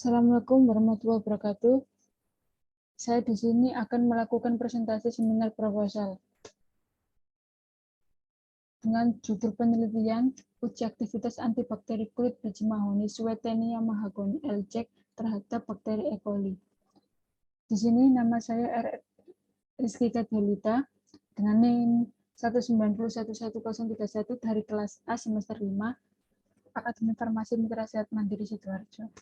Assalamualaikum warahmatullahi wabarakatuh. Saya di sini akan melakukan presentasi seminar proposal dengan judul penelitian uji aktivitas antibakteri kulit biji mahoni Swietenia mahagoni LCEC terhadap bakteri E. coli. Di sini nama saya Rizky Kadhalita dengan NIM 190111031 dari kelas A semester 5 Akademi Farmasi Mitra Sehat Mandiri Sidoarjo.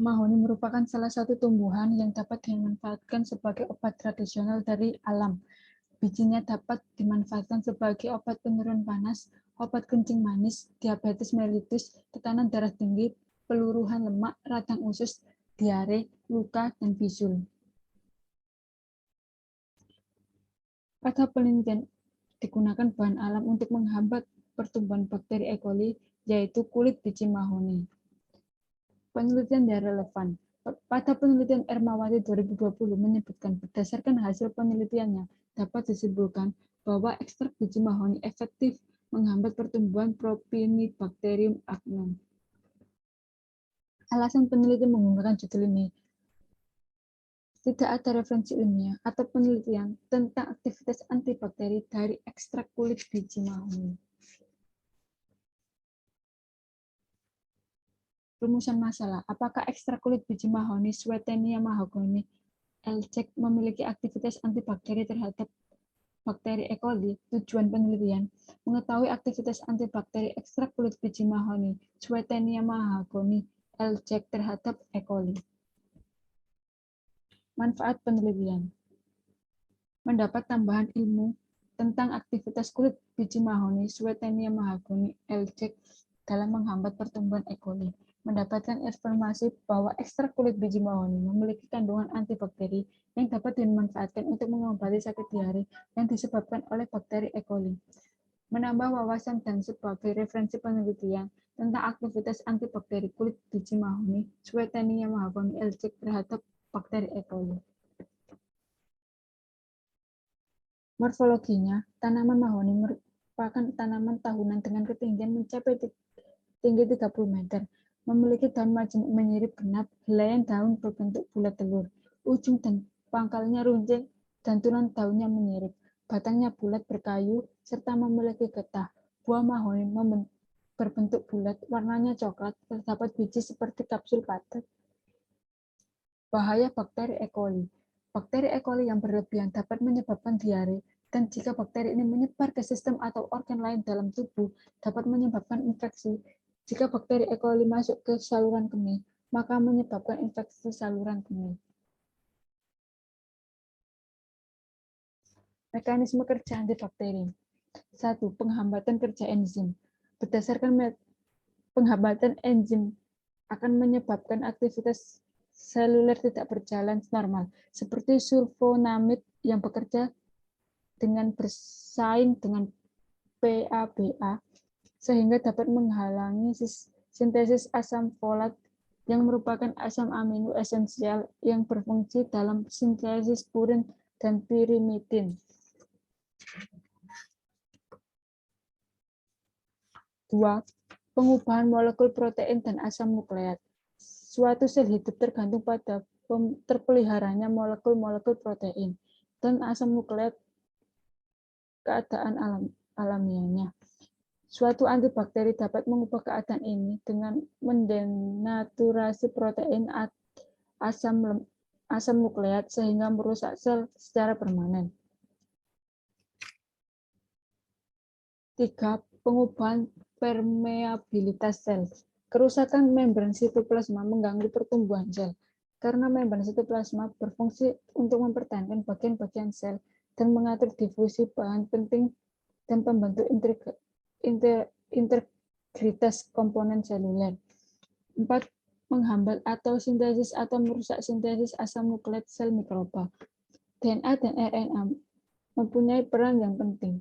Mahoni merupakan salah satu tumbuhan yang dapat dimanfaatkan sebagai obat tradisional dari alam. Bijinya dapat dimanfaatkan sebagai obat penurun panas, obat kencing manis, diabetes mellitus, tekanan darah tinggi, peluruhan lemak, radang usus, diare, luka, dan bisul. Pada penelitian digunakan bahan alam untuk menghambat pertumbuhan bakteri E. coli, yaitu kulit biji mahoni. Penelitian yang relevan. Pada penelitian Ermawati 2020 menyebutkan berdasarkan hasil penelitiannya dapat disimpulkan bahwa ekstrak biji mahoni efektif menghambat pertumbuhan Propionibacterium acnes. Alasan peneliti menggunakan judul ini, tidak ada referensi ilmiah atau penelitian tentang aktivitas antibakteri dari ekstrak kulit biji mahoni. Rumusan masalah, apakah ekstrak kulit biji mahoni Swietenia mahagoni LCEC memiliki aktivitas antibakteri terhadap bakteri E. coli? Tujuan penelitian, mengetahui aktivitas antibakteri ekstrak kulit biji mahoni Swietenia mahagoni LCEC terhadap E. coli. Manfaat penelitian, mendapat tambahan ilmu tentang aktivitas kulit biji mahoni Swietenia mahagoni LCEC dalam menghambat pertumbuhan E. coli. Mendapatkan informasi bahwa ekstrak kulit biji mahoni memiliki kandungan antibakteri yang dapat dimanfaatkan untuk mengobati sakit diare yang disebabkan oleh bakteri E. coli. Menambah wawasan dan sebagai referensi penelitian tentang aktivitas antibakteri kulit biji mahoni Swietenia mahagoni LCEC terhadap bakteri E. coli. Morfologinya, tanaman mahoni merupakan tanaman tahunan dengan ketinggian mencapai tinggi 30 meter. Memiliki daun menyirip genap, helaian daun berbentuk bulat telur, ujung dan pangkalnya runcing, dan tulang daunnya menyirip, batangnya bulat berkayu, serta memiliki getah. Buah mahoni berbentuk bulat, warnanya coklat, terdapat biji seperti kapsul padat. Bahaya bakteri E. coli. Bakteri E. coli yang berlebihan dapat menyebabkan diare, dan jika bakteri ini menyebar ke sistem atau organ lain dalam tubuh, dapat menyebabkan infeksi. Jika bakteri E. coli masuk ke saluran kemih, maka menyebabkan infeksi saluran kemih. Mekanisme kerja antibakteri. 1. Penghambatan kerja enzim. Berdasarkan penghambatan enzim akan menyebabkan aktivitas seluler tidak berjalan normal, seperti sulfonamid yang bekerja dengan bersaing dengan PABA, sehingga dapat menghalangi sintesis asam folat yang merupakan asam amino esensial yang berfungsi dalam sintesis purin dan pirimidin. 2. Pengubahan molekul protein dan asam nukleat. Suatu sel hidup tergantung pada terpeliharanya molekul-molekul protein dan asam nukleat keadaan alamiahnya. Suatu antibakteri dapat mengubah keadaan ini dengan mendenaturasi protein asam nukleat sehingga merusak sel secara permanen. 3. Pengubahan permeabilitas sel. Kerusakan membran sitoplasma mengganggu pertumbuhan sel. Karena membran sitoplasma berfungsi untuk mempertahankan bagian-bagian sel dan mengatur difusi bahan penting dan pembentuk integritas komponen seluler. 4. Menghambat atau sintesis atau merusak sintesis asam nukleat sel mikroba. DNA dan RNA mempunyai peran yang penting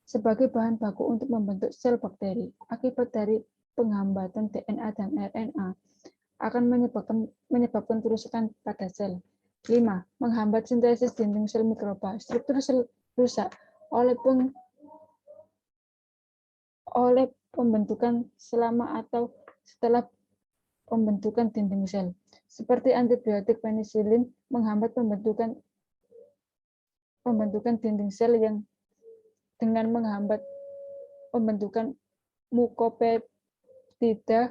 sebagai bahan baku untuk membentuk sel bakteri. Akibat dari penghambatan DNA dan RNA akan menyebabkan kerusakan pada sel. 5. Menghambat sintesis dinding sel mikroba. Struktur sel rusak oleh pembentukan selama atau setelah pembentukan dinding sel. Seperti antibiotik penisilin menghambat pembentukan dinding sel yang dengan menghambat pembentukan mukopeptida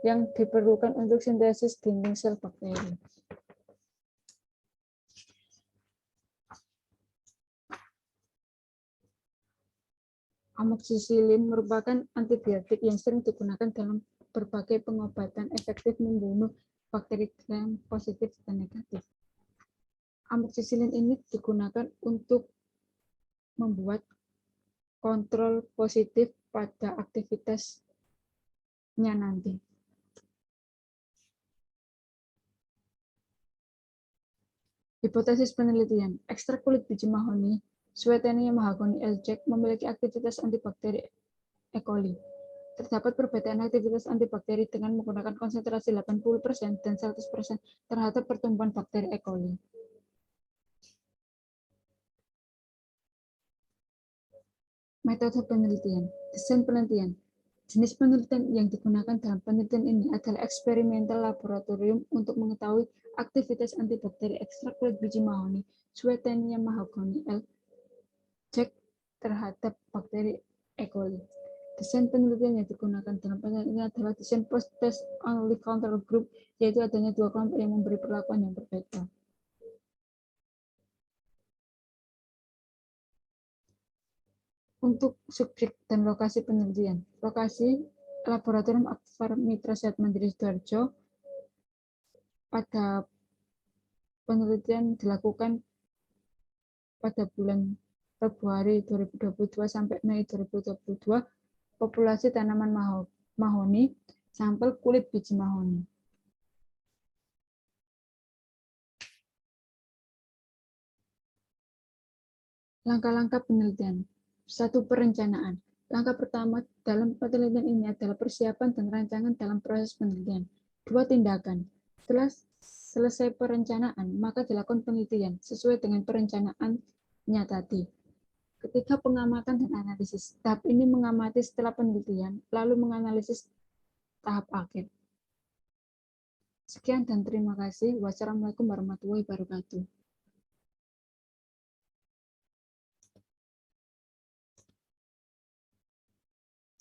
yang diperlukan untuk sintesis dinding sel bakteri. Amoksisilin merupakan antibiotik yang sering digunakan dalam berbagai pengobatan efektif membunuh bakteri gram positif dan negatif. Amoksisilin ini digunakan untuk membuat kontrol positif pada aktivitasnya nanti. Hipotesis penelitian, ekstrak kulit biji mahoni, Swietenia mahagoni L. memiliki aktivitas antibakteri E. coli. Terdapat perbedaan aktivitas antibakteri dengan menggunakan konsentrasi 80% dan 100% terhadap pertumbuhan bakteri E. coli. Metode penelitian, desain penelitian. Jenis penelitian yang digunakan dalam penelitian ini adalah eksperimental laboratorium untuk mengetahui aktivitas antibakteri ekstrak kulit biji mahoni, Swietenia mahagoni L. terhadap bakteri E. coli. Desain penelitian yang digunakan dalam penelitian ini adalah desain post-test only control group, yaitu adanya dua kelompok yang memberi perlakuan yang berbeda. Untuk subjek dan lokasi penelitian, lokasi Laboratorium Akvar Mitra Sehat Mandiri Sidoarjo. Pada penelitian dilakukan pada bulan Februari 2022 sampai Mei 2022, populasi tanaman mahoni, sampel kulit biji mahoni. Langkah-langkah penelitian. 1. Perencanaan. Langkah pertama dalam penelitian ini adalah persiapan dan rancangan dalam proses penelitian. 2. Tindakan. Setelah selesai perencanaan, maka dilakukan penelitian sesuai dengan perencanaannya tadi. Ketiga, pengamatan dan analisis. Tahap ini mengamati setelah penelitian, lalu menganalisis tahap akhir. Sekian dan terima kasih. Wassalamualaikum warahmatullahi wabarakatuh.